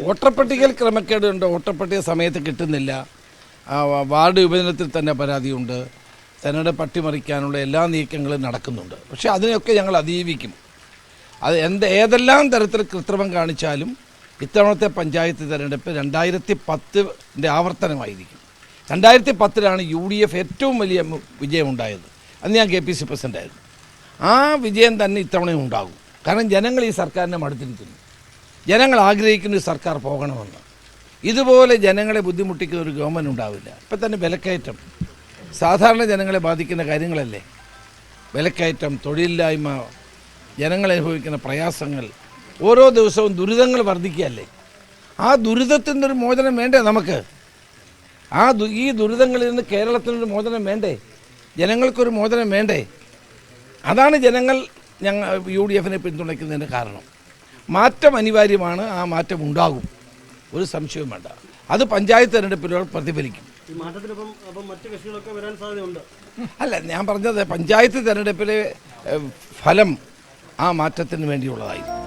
Voter പട്ടികയിൽ ക്രമക്കേടുണ്ട്. Voter പട്ടിക സമയത്ത് കിട്ടുന്നില്ല. വാർഡ് വിഭജനത്തിൽ തന്നെ പരാതിയുണ്ട്. തെരഞ്ഞെടുപ്പ് അട്ടിമറിക്കാനുള്ള എല്ലാ നീക്കങ്ങളും നടക്കുന്നുണ്ട്. പക്ഷേ അതിനെയൊക്കെ ഞങ്ങൾ അതിജീവിക്കും. അത് ഏതെല്ലാം തരത്തിൽ കൃത്രിമം കാണിച്ചാലും ഇത്തവണത്തെ പഞ്ചായത്ത് തെരഞ്ഞെടുപ്പ് 2010 ആവർത്തനമായിരിക്കും. 2010 UDF ഏറ്റവും വലിയ വിജയമുണ്ടായത്. അന്ന് ഞാൻ KPC പ്രസിഡൻ്റായിരുന്നു. ആ വിജയം തന്നെ ഇത്തവണയും ഉണ്ടാകും. കാരണം ജനങ്ങൾ ഈ സർക്കാരിനെ മടുത്തിരിക്കുന്നു. ജനങ്ങൾ ആഗ്രഹിക്കുന്ന ഒരു സർക്കാർ പോകണമെന്ന്. ഇതുപോലെ ജനങ്ങളെ ബുദ്ധിമുട്ടിക്കുന്ന ഒരു ഗവൺമെൻറ് ഉണ്ടാവില്ല. ഇപ്പം തന്നെ വിലക്കയറ്റം സാധാരണ ജനങ്ങളെ ബാധിക്കുന്ന കാര്യങ്ങളല്ലേ. വിലക്കയറ്റം, തൊഴിലില്ലായ്മ, ജനങ്ങൾ അനുഭവിക്കുന്ന പ്രയാസങ്ങൾ, ഓരോ ദിവസവും ദുരിതങ്ങൾ വർദ്ധിക്കുകയല്ലേ. ആ ദുരിതത്തിൽ നിന്നൊരു മോചനം വേണ്ടേ നമുക്ക്? ഈ ദുരിതങ്ങളിൽ നിന്ന് കേരളത്തിനൊരു മോചനം വേണ്ടേ? ജനങ്ങൾക്കൊരു മോചനം വേണ്ടേ? അതാണ് ജനങ്ങൾ UDFനെ പിന്തുണയ്ക്കുന്നതിന് കാരണം. മാറ്റം അനിവാര്യമാണ്. ആ മാറ്റം ഉണ്ടാകും, ഒരു സംശയവും വേണ്ട. അത് പഞ്ചായത്ത് തെരഞ്ഞെടുപ്പിലൂടെ പ്രതിഫലിക്കും. അല്ല, ഞാൻ പറഞ്ഞത് പഞ്ചായത്ത് തെരഞ്ഞെടുപ്പിലെ ഫലം ആ മാറ്റത്തിന് വേണ്ടിയുള്ളതായിരിക്കും.